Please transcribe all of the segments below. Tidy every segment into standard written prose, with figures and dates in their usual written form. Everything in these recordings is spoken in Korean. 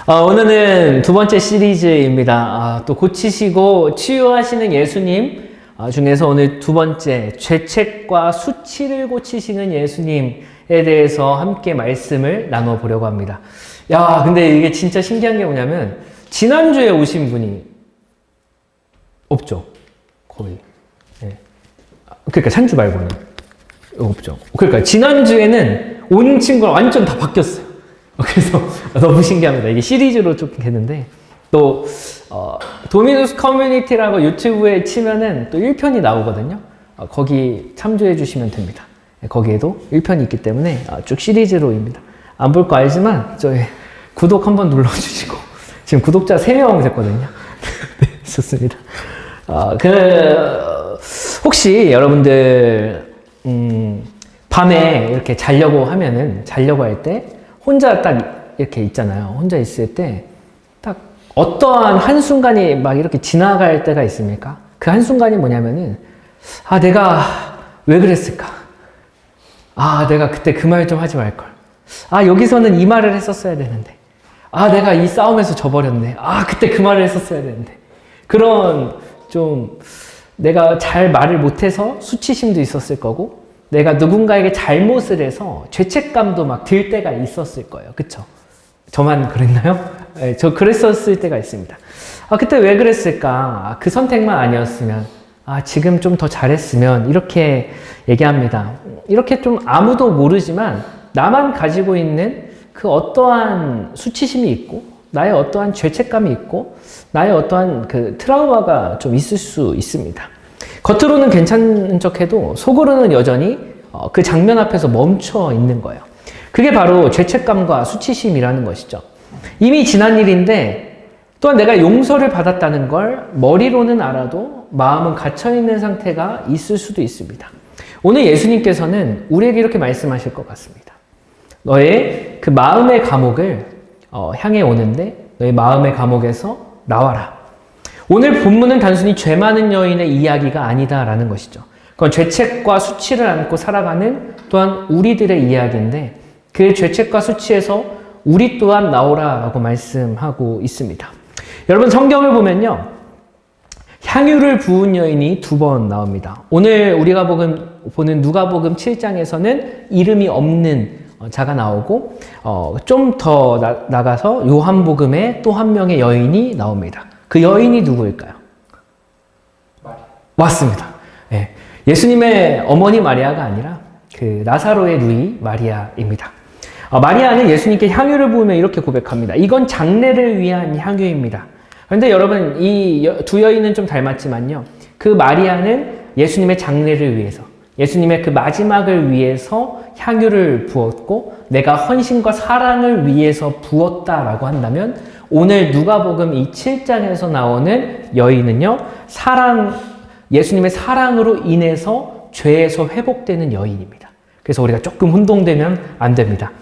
오늘은 두 번째 시리즈입니다. 또 고치시고 치유하시는 예수님 중에서 오늘 두 번째 죄책과 수치를 고치시는 예수님에 대해서 함께 말씀을 나눠보려고 합니다. 야, 근데 이게 진짜 신기한 게 뭐냐면 지난주에 오신 분이 없죠. 거의. 네. 그러니까 산주 말고는 없죠. 그러니까 지난주에는 온 친구가 완전 다 바뀌었어요. 그래서 너무 신기합니다. 이게 시리즈로 쭉 됐는데 또 도미누스 커뮤니티라고 유튜브에 치면은 또 1편이 나오거든요. 거기 참조해 주시면 됩니다. 거기에도 1편이 있기 때문에 쭉 시리즈로입니다. 안 볼 거 알지만 저희 구독 한번 눌러주시고 지금 구독자 3명 됐거든요. 네, 좋습니다. 혹시 여러분들 밤에 이렇게 자려고 할 때 혼자 딱 이렇게 있잖아요. 혼자 있을 때 딱 어떠한 한순간이 막 이렇게 지나갈 때가 있습니까? 그 한순간이 뭐냐면은 내가 왜 그랬을까? 내가 그때 그 말 좀 하지 말걸. 여기서는 이 말을 했었어야 되는데. 내가 이 싸움에서 져버렸네. 그때 그 말을 했었어야 되는데. 그런 좀 내가 잘 말을 못해서 수치심도 있었을 거고 내가 누군가에게 잘못을 해서 죄책감도 막 들 때가 있었을 거예요. 그쵸? 저만 그랬나요? 네, 저 그랬었을 때가 있습니다. 그때 왜 그랬을까? 그 선택만 아니었으면, 지금 좀 더 잘했으면, 이렇게 얘기합니다. 이렇게 좀 아무도 모르지만, 나만 가지고 있는 그 어떠한 수치심이 있고, 나의 어떠한 죄책감이 있고, 나의 어떠한 그 트라우마가 좀 있을 수 있습니다. 겉으로는 괜찮은 척해도 속으로는 여전히 그 장면 앞에서 멈춰 있는 거예요. 그게 바로 죄책감과 수치심이라는 것이죠. 이미 지난 일인데 또한 내가 용서를 받았다는 걸 머리로는 알아도 마음은 갇혀있는 상태가 있을 수도 있습니다. 오늘 예수님께서는 우리에게 이렇게 말씀하실 것 같습니다. 너의 그 마음의 감옥을 향해 오는데 너의 마음의 감옥에서 나와라. 오늘 본문은 단순히 죄 많은 여인의 이야기가 아니다라는 것이죠. 그건 죄책과 수치를 안고 살아가는 또한 우리들의 이야기인데 그 죄책과 수치에서 우리 또한 나오라라고 말씀하고 있습니다. 여러분 성경을 보면요. 향유를 부은 여인이 2번 나옵니다. 오늘 우리가 보는 누가복음 7장에서는 이름이 없는 자가 나오고 좀 더 나가서 요한복음에 또 한 명의 여인이 나옵니다. 그 여인이 누구일까요? 맞습니다. 네. 예수님의 어머니 마리아가 아니라 그 나사로의 누이 마리아입니다. 마리아는 예수님께 향유를 부으며 이렇게 고백합니다. 이건 장례를 위한 향유입니다. 그런데 여러분 이 두 여인은 좀 닮았지만요. 그 마리아는 예수님의 장례를 위해서 예수님의 그 마지막을 위해서 향유를 부었고 내가 헌신과 사랑을 위해서 부었다라고 한다면 오늘 누가복음 이 7장에서 나오는 여인은요. 예수님의 사랑으로 인해서 죄에서 회복되는 여인입니다. 그래서 우리가 조금 혼동되면 안 됩니다.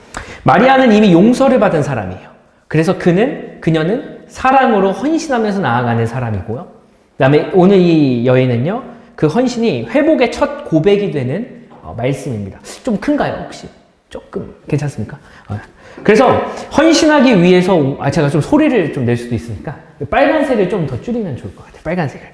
마리아는 이미 용서를 받은 사람이에요. 그래서 그녀는 사랑으로 헌신하면서 나아가는 사람이고요. 그 다음에 오늘 이 여인은요. 그 헌신이 회복의 첫 고백이 되는 말씀입니다. 좀 큰가요, 혹시? 조금 괜찮습니까? 그래서 헌신하기 위해서 제가 좀 소리를 좀 낼 수도 있으니까 빨간색을 좀 더 줄이면 좋을 것 같아요. 빨간색을.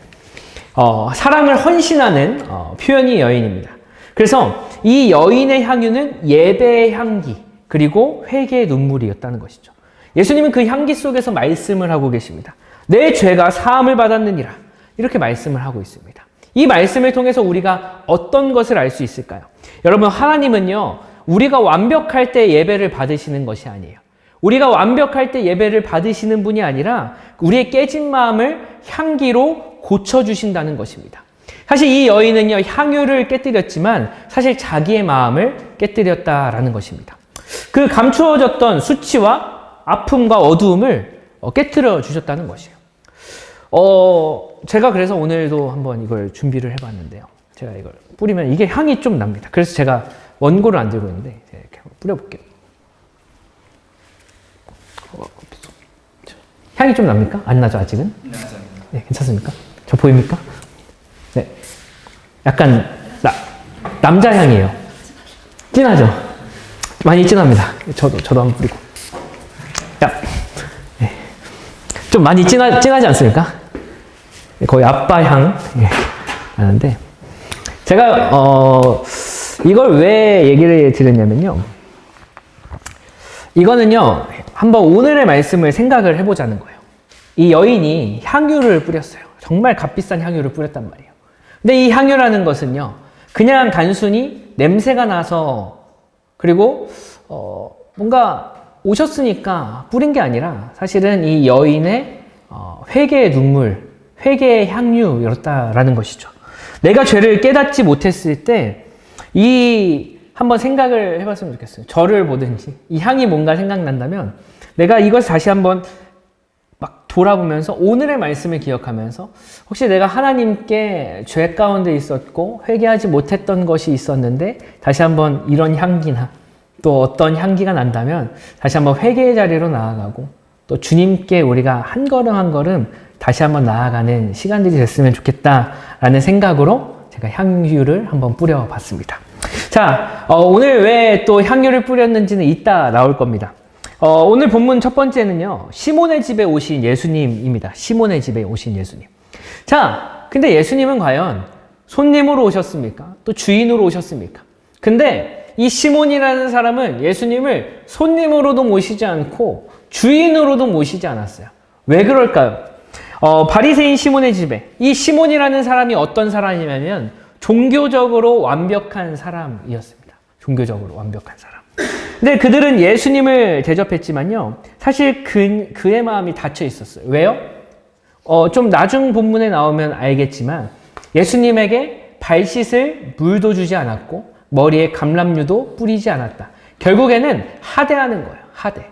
사랑을 헌신하는 표현이 여인입니다. 그래서 이 여인의 향유는 예배의 향기 그리고 회개의 눈물이었다는 것이죠. 예수님은 그 향기 속에서 말씀을 하고 계십니다. 내 죄가 사함을 받았느니라 이렇게 말씀을 하고 있습니다. 이 말씀을 통해서 우리가 어떤 것을 알 수 있을까요? 여러분 하나님은요. 우리가 완벽할 때 예배를 받으시는 것이 아니에요. 우리가 완벽할 때 예배를 받으시는 분이 아니라 우리의 깨진 마음을 향기로 고쳐주신다는 것입니다. 사실 이 여인은요. 향유를 깨뜨렸지만 사실 자기의 마음을 깨뜨렸다라는 것입니다. 그 감추어졌던 수치와 아픔과 어두움을 깨뜨려 주셨다는 것이에요. 제가 그래서 오늘도 한번 이걸 준비를 해봤는데요. 제가 이걸 뿌리면 이게 향이 좀 납니다. 그래서 제가 원고를 안 들고 있는데 이렇게 한번 뿌려볼게요. 향이 좀 납니까? 안 나죠 아직은? 네, 괜찮습니까? 저 보입니까? 네, 약간 남자 향이에요. 진하죠? 많이 진합니다. 저도 한번 뿌리고. 야, 네. 좀 많이 진하지 않습니까? 거의 아빠향 나는데 제가 이걸 왜 얘기를 드렸냐면요. 이거는요. 한번 오늘의 말씀을 생각을 해보자는 거예요. 이 여인이 향유를 뿌렸어요. 정말 값비싼 향유를 뿌렸단 말이에요. 근데 이 향유라는 것은요. 그냥 단순히 냄새가 나서 그리고 뭔가 오셨으니까 뿌린 게 아니라 사실은 이 여인의 회개의 눈물, 회개의 향유였다라는 것이죠. 내가 죄를 깨닫지 못했을 때 한번 생각을 해봤으면 좋겠어요. 저를 보든지 이 향이 뭔가 생각난다면 내가 이것을 다시 한번 막 돌아보면서 오늘의 말씀을 기억하면서 혹시 내가 하나님께 죄 가운데 있었고 회개하지 못했던 것이 있었는데 다시 한번 이런 향기나 또 어떤 향기가 난다면 다시 한번 회개의 자리로 나아가고 또 주님께 우리가 한 걸음 한 걸음 다시 한번 나아가는 시간들이 됐으면 좋겠다라는 생각으로 제가 향유를 한번 뿌려봤습니다. 자, 오늘 왜 또 향유를 뿌렸는지는 이따 나올 겁니다. 오늘 본문 첫 번째는요, 시몬의 집에 오신 예수님입니다. 시몬의 집에 오신 예수님. 자, 근데 예수님은 과연 손님으로 오셨습니까? 또 주인으로 오셨습니까? 근데 이 시몬이라는 사람은 예수님을 손님으로도 모시지 않고 주인으로도 모시지 않았어요. 왜 그럴까요? 바리새인 시몬의 집에 이 시몬이라는 사람이 어떤 사람이냐면 종교적으로 완벽한 사람이었습니다. 종교적으로 완벽한 사람. 근데 그들은 예수님을 대접했지만요. 사실 그의 마음이 닫혀 있었어요. 왜요? 좀 나중 본문에 나오면 알겠지만 예수님에게 발 씻을 물도 주지 않았고 머리에 감람류도 뿌리지 않았다. 결국에는 하대하는 거예요. 하대.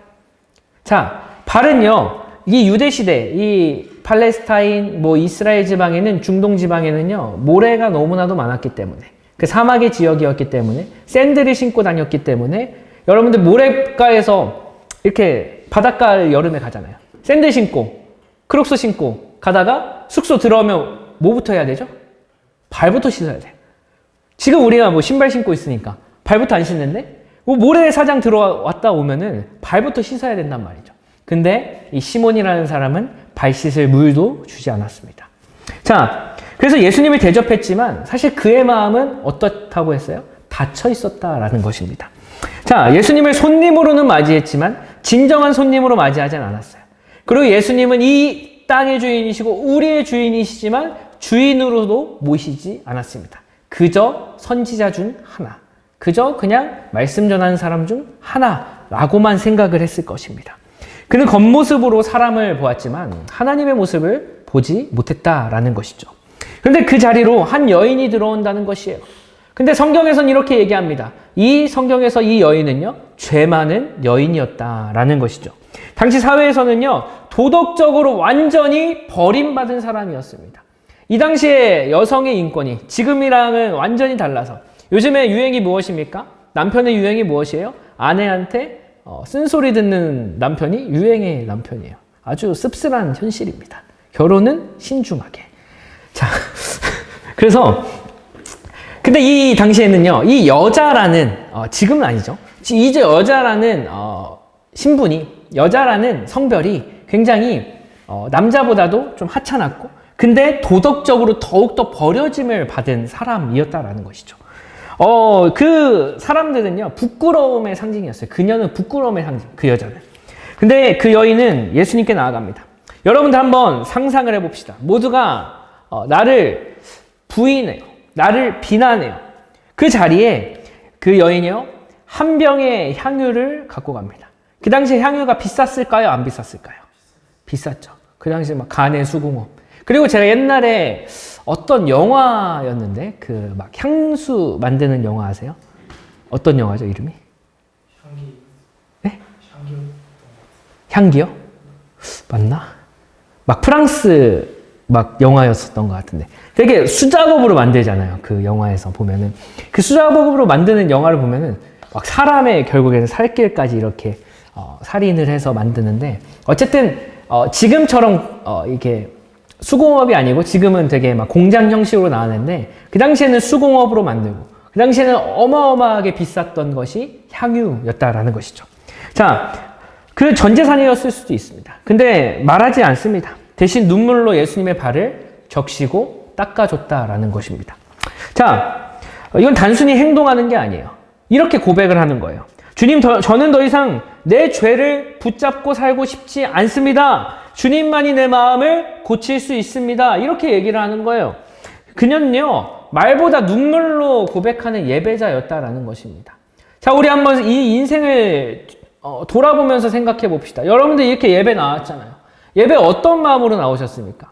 자, 발은요. 이 유대 시대, 이 팔레스타인, 이스라엘 지방에는 중동 지방에는요. 모래가 너무나도 많았기 때문에 그 사막의 지역이었기 때문에 샌들을 신고 다녔기 때문에 여러분들 모래가에서 이렇게 바닷가를 여름에 가잖아요. 샌들 신고 크록스 신고 가다가 숙소 들어오면 뭐부터 해야 되죠? 발부터 씻어야 돼. 지금 우리가 신발 신고 있으니까 발부터 안 씻는데 모래사장 들어왔다 오면은 발부터 씻어야 된단 말이죠. 근데 이 시몬이라는 사람은 발 씻을 물도 주지 않았습니다. 자, 그래서 예수님을 대접했지만 사실 그의 마음은 어떻다고 했어요? 닫혀 있었다라는 것입니다. 자, 예수님을 손님으로는 맞이했지만 진정한 손님으로 맞이하지 않았어요. 그리고 예수님은 이 땅의 주인이시고 우리의 주인이시지만 주인으로도 모시지 않았습니다. 그저 선지자 중 하나, 그저 그냥 말씀 전하는 사람 중 하나라고만 생각을 했을 것입니다. 그는 겉모습으로 사람을 보았지만 하나님의 모습을 보지 못했다라는 것이죠. 그런데 그 자리로 한 여인이 들어온다는 것이에요. 근데 성경에서는 이렇게 얘기합니다. 이 성경에서 이 여인은요, 죄 많은 여인이었다라는 것이죠. 당시 사회에서는요, 도덕적으로 완전히 버림받은 사람이었습니다. 이 당시에 여성의 인권이 지금이랑은 완전히 달라서 요즘에 유행이 무엇입니까? 남편의 유행이 무엇이에요? 아내한테 쓴소리 듣는 남편이 유행의 남편이에요. 아주 씁쓸한 현실입니다. 결혼은 신중하게. 자, 그래서 근데 이 당시에는요, 이 여자라는 지금은 아니죠. 이제 여자라는 신분이 여자라는 성별이 굉장히 남자보다도 좀 하찮았고, 근데 도덕적으로 더욱더 버려짐을 받은 사람이었다라는 것이죠. 그 사람들은요, 부끄러움의 상징이었어요. 그녀는 부끄러움의 상징, 그 여자는. 근데 그 여인은 예수님께 나아갑니다. 여러분들 한번 상상을 해봅시다. 모두가 나를 부인해요. 나를 비난해요. 그 자리에 그 여인이요, 한 병의 향유를 갖고 갑니다. 그 당시에 향유가 비쌌을까요? 안 비쌌을까요? 비쌌죠. 그 당시에 막 간의 수공업. 그리고 제가 옛날에 어떤 영화였는데 그 막 향수 만드는 영화 아세요? 어떤 영화죠, 이름이? 향기. 네? 향기. 향기요? 맞나? 막 프랑스 막 영화였었던 것 같은데 되게 수작업으로 만들잖아요. 그 영화에서 보면은 그 수작업으로 만드는 영화를 보면은 막 사람의 결국에는 살길까지 이렇게 살인을 해서 만드는데 어쨌든 지금처럼 이게 수공업이 아니고 지금은 되게 막 공장 형식으로 나왔는데 그 당시에는 수공업으로 만들고 그 당시에는 어마어마하게 비쌌던 것이 향유였다라는 것이죠. 자, 그 전 재산이었을 수도 있습니다. 근데 말하지 않습니다. 대신 눈물로 예수님의 발을 적시고 닦아줬다라는 것입니다. 자, 이건 단순히 행동하는 게 아니에요. 이렇게 고백을 하는 거예요. 주님, 저는 더 이상 내 죄를 붙잡고 살고 싶지 않습니다. 주님만이 내 마음을 고칠 수 있습니다. 이렇게 얘기를 하는 거예요. 그는요, 말보다 눈물로 고백하는 예배자였다라는 것입니다. 자, 우리 한번 이 인생을 돌아보면서 생각해 봅시다. 여러분들 이렇게 예배 나왔잖아요. 예배 어떤 마음으로 나오셨습니까?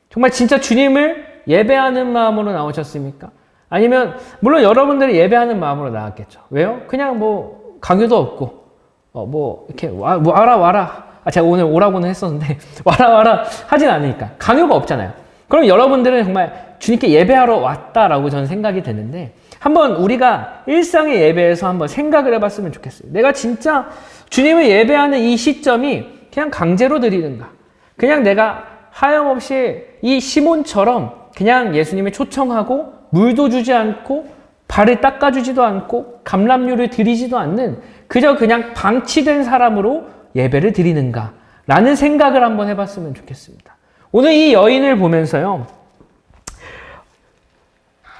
정말 진짜 주님을 예배하는 마음으로 나오셨습니까? 아니면 물론 여러분들이 예배하는 마음으로 나왔겠죠. 왜요? 그냥 뭐 강요도 없고 뭐 이렇게 와라. 제가 오늘 오라고는 했었는데 와라 하진 않으니까 강요가 없잖아요. 그럼 여러분들은 정말 주님께 예배하러 왔다라고 저는 생각이 되는데 한번 우리가 일상의 예배에서 한번 생각을 해봤으면 좋겠어요. 내가 진짜 주님을 예배하는 이 시점이 그냥 강제로 드리는가? 그냥 내가 하염없이 이 시몬처럼 그냥 예수님을 초청하고 물도 주지 않고 발을 닦아주지도 않고 감람류를 드리지도 않는 그저 그냥 방치된 사람으로 예배를 드리는가? 라는 생각을 한번 해봤으면 좋겠습니다. 오늘 이 여인을 보면서요.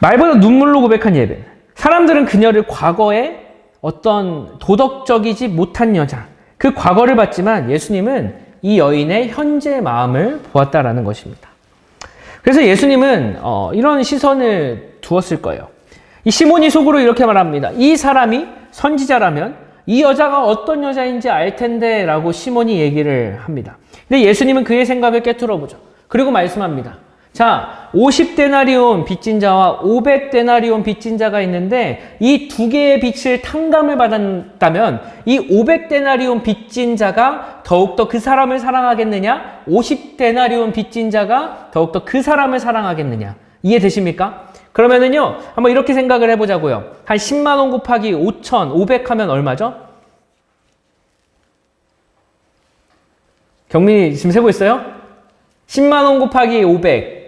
말보다 눈물로 고백한 예배. 사람들은 그녀를 과거에 어떤 도덕적이지 못한 여자, 그 과거를 봤지만 예수님은 이 여인의 현재 마음을 보았다라는 것입니다. 그래서 예수님은 이런 시선을 두었을 거예요. 이 시몬이 속으로 이렇게 말합니다. 이 사람이 선지자라면 이 여자가 어떤 여자인지 알 텐데 라고 시몬이 얘기를 합니다. 근데 예수님은 그의 생각을 깨트려 보죠. 그리고 말씀합니다. 자, 50데나리온 빚진 자와 500데나리온 빚진 자가 있는데 이 두 개의 빚을 탕감을 받았다면 이 500데나리온 빚진 자가 더욱더 그 사람을 사랑하겠느냐? 50데나리온 빚진 자가 더욱더 그 사람을 사랑하겠느냐? 이해되십니까? 그러면은요, 한번 이렇게 생각을 해보자고요. 한 10만 원 곱하기 5천, 500 하면 얼마죠? 경민이 지금 세고 있어요? 10만 원 곱하기 500.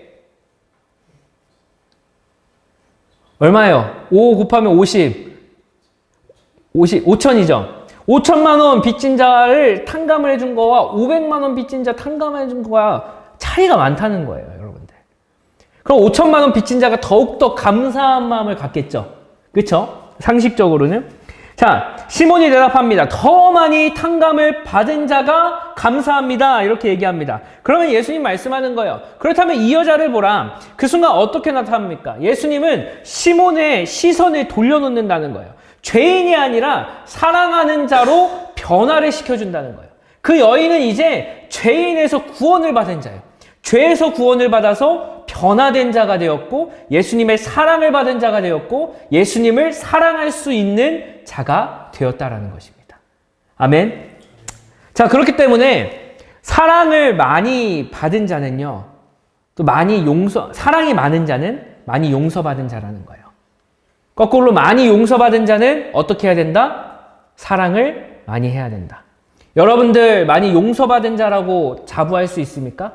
얼마예요? 5 곱하면 50. 5천이죠. 5천만 원 빚진 자를 탕감을 해준 거와 500만 원 빚진 자 탕감을 해준 거와 차이가 많다는 거예요, 여러분들. 그럼 5천만 원 빚진 자가 더욱더 감사한 마음을 갖겠죠. 그렇죠? 상식적으로는. 자, 시몬이 대답합니다. 더 많이 탕감을 받은 자가 감사합니다. 이렇게 얘기합니다. 그러면 예수님 말씀하는 거예요. 그렇다면 이 여자를 보라. 그 순간 어떻게 나타납니까? 예수님은 시몬의 시선을 돌려놓는다는 거예요. 죄인이 아니라 사랑하는 자로 변화를 시켜준다는 거예요. 그 여인은 이제 죄인에서 구원을 받은 자예요. 죄에서 구원을 받아서 변화된 자가 되었고 예수님의 사랑을 받은 자가 되었고 예수님을 사랑할 수 있는 자가 되었다라는 것입니다. 아멘. 자, 그렇기 때문에 사랑을 많이 받은 자는요, 또 많이 사랑이 많은 자는 많이 용서받은 자라는 거예요. 거꾸로 많이 용서받은 자는 어떻게 해야 된다? 사랑을 많이 해야 된다. 여러분들 많이 용서받은 자라고 자부할 수 있습니까?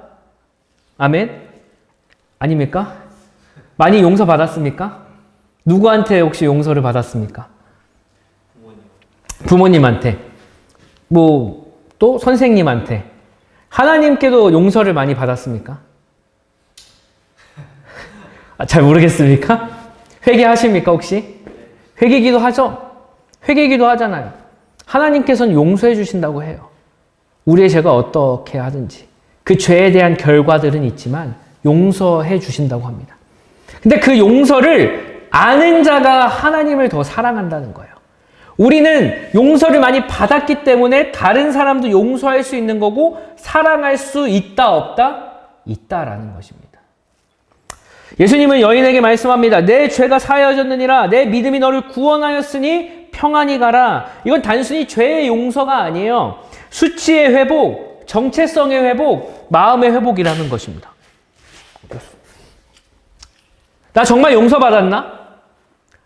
아멘? 아닙니까? 많이 용서받았습니까? 누구한테 혹시 용서를 받았습니까? 부모님한테. 또 선생님한테. 하나님께도 용서를 많이 받았습니까? 잘 모르겠습니까? 회개하십니까 혹시? 회개기도 하죠? 회개기도 하잖아요. 하나님께서는 용서해 주신다고 해요. 우리의 죄가 어떻게 하든지. 그 죄에 대한 결과들은 있지만 용서해 주신다고 합니다. 근데 그 용서를 아는 자가 하나님을 더 사랑한다는 거예요. 우리는 용서를 많이 받았기 때문에 다른 사람도 용서할 수 있는 거고 사랑할 수 있다 없다? 있다라는 것입니다. 예수님은 여인에게 말씀합니다. 내 죄가 사하여졌느니라. 내 믿음이 너를 구원하였으니 평안히 가라. 이건 단순히 죄의 용서가 아니에요. 수치의 회복, 정체성의 회복, 마음의 회복이라는 것입니다. 나 정말 용서받았나?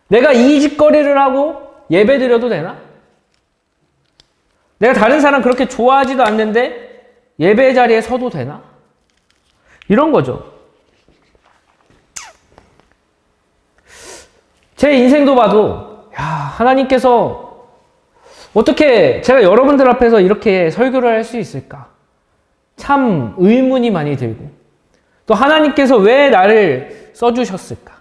내가 이 짓거리를 하고 예배 드려도 되나? 내가 다른 사람 그렇게 좋아하지도 않는데 예배 자리에 서도 되나? 이런 거죠. 제 인생도 봐도 하나님께서 어떻게 제가 여러분들 앞에서 이렇게 설교를 할 수 있을까? 참 의문이 많이 들고, 또 하나님께서 왜 나를 써주셨을까?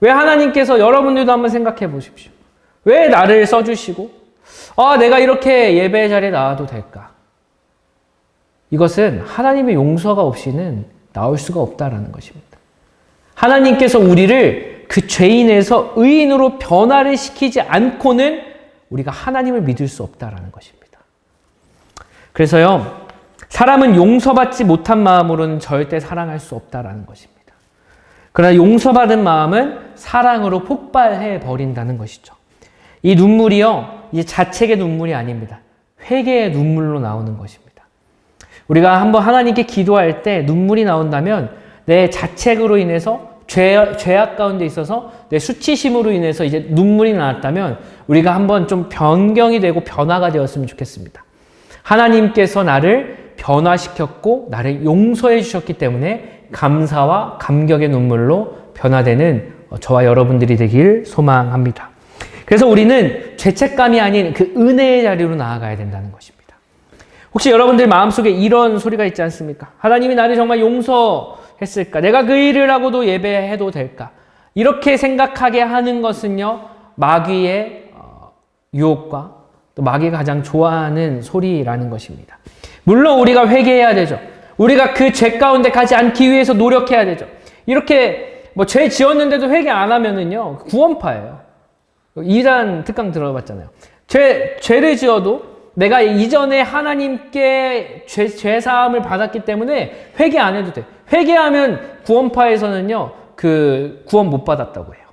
왜 하나님께서, 여러분들도 한번 생각해 보십시오. 왜 나를 써주시고, 내가 이렇게 예배 자리에 나와도 될까? 이것은 하나님의 용서가 없이는 나올 수가 없다라는 것입니다. 하나님께서 우리를 그 죄인에서 의인으로 변화를 시키지 않고는 우리가 하나님을 믿을 수 없다라는 것입니다. 그래서요, 사람은 용서받지 못한 마음으로는 절대 사랑할 수 없다라는 것입니다. 그러나 용서받은 마음은 사랑으로 폭발해 버린다는 것이죠. 이 눈물이요, 이제 자책의 눈물이 아닙니다. 회개의 눈물로 나오는 것입니다. 우리가 한번 하나님께 기도할 때 눈물이 나온다면 내 자책으로 인해서 죄악 가운데 있어서 내 수치심으로 인해서 이제 눈물이 나왔다면 우리가 한번 좀 변경이 되고 변화가 되었으면 좋겠습니다. 하나님께서 나를 변화시켰고 나를 용서해 주셨기 때문에 감사와 감격의 눈물로 변화되는 저와 여러분들이 되길 소망합니다. 그래서 우리는 죄책감이 아닌 그 은혜의 자리로 나아가야 된다는 것입니다. 혹시 여러분들 마음속에 이런 소리가 있지 않습니까? 하나님이 나를 정말 용서했을까? 내가 그 일을 하고도 예배해도 될까? 이렇게 생각하게 하는 것은요, 마귀의 유혹과 또 마귀가 가장 좋아하는 소리라는 것입니다. 물론 우리가 회개해야 되죠. 우리가 그 죄 가운데 가지 않기 위해서 노력해야 되죠. 이렇게 죄 지었는데도 회개 안 하면은요, 구원파예요. 2단 특강 들어봤잖아요. 죄를 지어도 내가 이전에 하나님께 죄사함을 받았기 때문에 회개 안 해도 돼. 회개하면 구원파에서는요, 그 구원 못 받았다고 해요.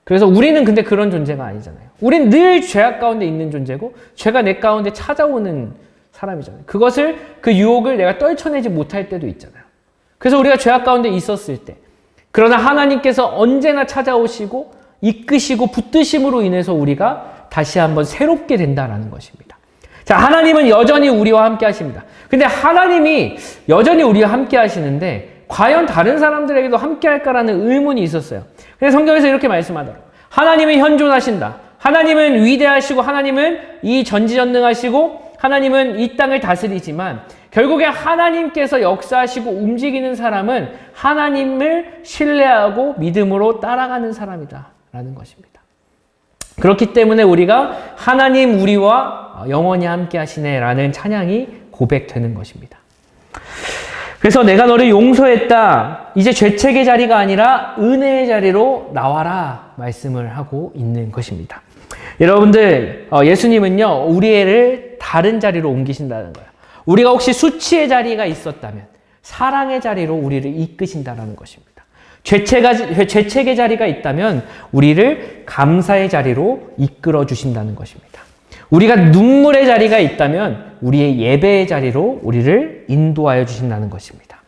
그래서 우리는 근데 그런 존재가 아니잖아요. 우린 늘 죄악 가운데 있는 존재고 죄가 내 가운데 찾아오는 사람이잖아요. 그 유혹을 내가 떨쳐내지 못할 때도 있잖아요. 그래서 우리가 죄악 가운데 있었을 때, 그러나 하나님께서 언제나 찾아오시고 이끄시고 붙드심으로 인해서 우리가 다시 한번 새롭게 된다라는 것입니다. 자, 하나님은 여전히 우리와 함께 하십니다. 근데 하나님이 여전히 우리와 함께 하시는데 과연 다른 사람들에게도 함께 할까라는 의문이 있었어요. 그래서 성경에서 이렇게 말씀하더라고요. 하나님은 현존하신다. 하나님은 위대하시고 하나님은 이 전지전능하시고 하나님은 이 땅을 다스리지만 결국에 하나님께서 역사하시고 움직이는 사람은 하나님을 신뢰하고 믿음으로 따라가는 사람이다 라는 것입니다. 그렇기 때문에 우리가 하나님 우리와 영원히 함께 하시네 라는 찬양이 고백되는 것입니다. 그래서 내가 너를 용서했다. 이제 죄책의 자리가 아니라 은혜의 자리로 나와라 말씀을 하고 있는 것입니다. 여러분들, 예수님은요, 우리를 다른 자리로 옮기신다는 거예요. 우리가 혹시 수치의 자리가 있었다면 사랑의 자리로 우리를 이끄신다는 것입니다. 죄책의 자리가 있다면 우리를 감사의 자리로 이끌어 주신다는 것입니다. 우리가 눈물의 자리가 있다면 우리의 예배의 자리로 우리를 인도하여 주신다는 것입니다.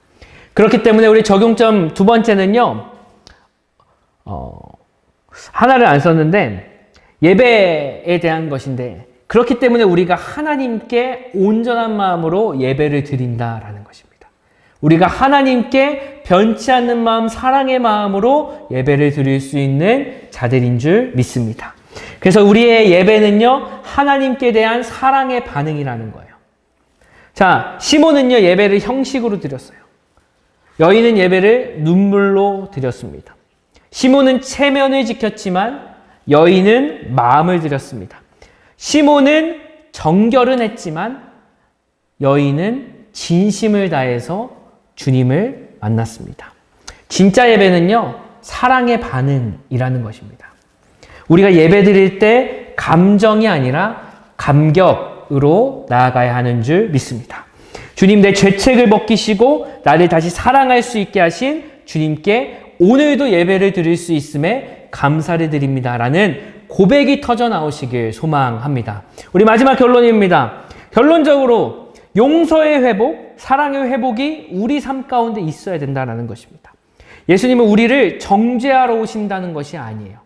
그렇기 때문에 우리 적용점 두 번째는요, 하나를 안 썼는데 예배에 대한 것인데, 그렇기 때문에 우리가 하나님께 온전한 마음으로 예배를 드린다라는 것입니다. 우리가 하나님께 변치 않는 마음, 사랑의 마음으로 예배를 드릴 수 있는 자들인 줄 믿습니다. 그래서 우리의 예배는요, 하나님께 대한 사랑의 반응이라는 거예요. 자, 시몬은요, 예배를 형식으로 드렸어요. 여인은 예배를 눈물로 드렸습니다. 시몬은 체면을 지켰지만 여인은 마음을 드렸습니다. 시몬은 정결은 했지만 여인은 진심을 다해서 주님을 만났습니다. 진짜 예배는요, 사랑의 반응이라는 것입니다. 우리가 예배 드릴 때 감정이 아니라 감격으로 나아가야 하는 줄 믿습니다. 주님, 내 죄책을 벗기시고 나를 다시 사랑할 수 있게 하신 주님께 오늘도 예배를 드릴 수 있음에 감사를 드립니다 라는 고백이 터져 나오시길 소망합니다. 우리 마지막 결론입니다. 결론적으로 용서의 회복, 사랑의 회복이 우리 삶 가운데 있어야 된다는 것입니다. 예수님은 우리를 정죄하러 오신다는 것이 아니에요.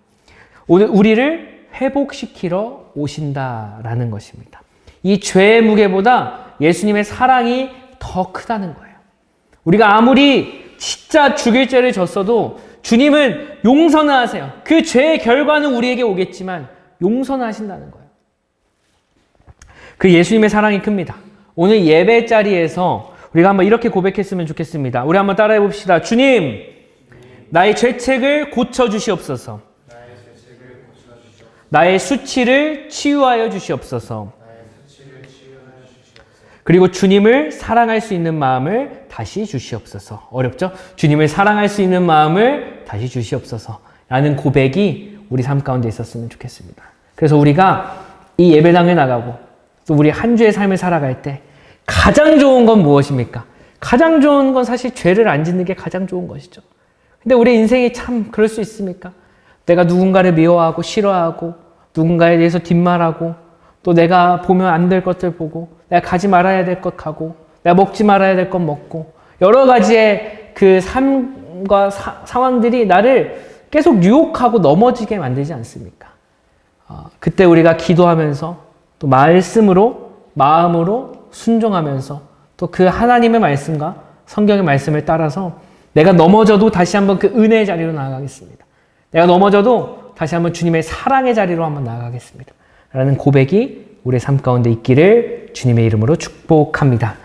우리를 회복시키러 오신다라는 것입니다. 이 죄의 무게보다 예수님의 사랑이 더 크다는 거예요. 우리가 아무리 진짜 죽일 죄를 졌어도 주님은 용서는 하세요. 그 죄의 결과는 우리에게 오겠지만 용서하신다는 거예요. 그 예수님의 사랑이 큽니다. 오늘 예배 자리에서 우리가 한번 이렇게 고백했으면 좋겠습니다. 우리 한번 따라해 봅시다. 주님, 나의 죄책을 고쳐 주시옵소서. 나의 수치를 치유하여 주시옵소서. 그리고 주님을 사랑할 수 있는 마음을 다시 주시옵소서. 어렵죠? 주님을 사랑할 수 있는 마음을 다시 주시옵소서. 라는 고백이 우리 삶 가운데 있었으면 좋겠습니다. 그래서 우리가 이 예배당에 나가고 또 우리 한 주의 삶을 살아갈 때 가장 좋은 건 무엇입니까? 가장 좋은 건 사실 죄를 안 짓는 게 가장 좋은 것이죠. 근데 우리 인생이 참 그럴 수 있습니까? 내가 누군가를 미워하고 싫어하고 누군가에 대해서 뒷말하고 또 내가 보면 안 될 것들 보고 내가 가지 말아야 될 것 가고 내가 먹지 말아야 될 것 먹고 여러 가지의 그 삶과 상황들이 나를 계속 유혹하고 넘어지게 만들지 않습니까? 그때 우리가 기도하면서 또 말씀으로 마음으로 순종하면서 또 그 하나님의 말씀과 성경의 말씀을 따라서 내가 넘어져도 다시 한번 그 은혜의 자리로 나아가겠습니다. 내가 넘어져도 다시 한번 주님의 사랑의 자리로 한번 나아가겠습니다. 라는 고백이 우리의 삶 가운데 있기를 주님의 이름으로 축복합니다.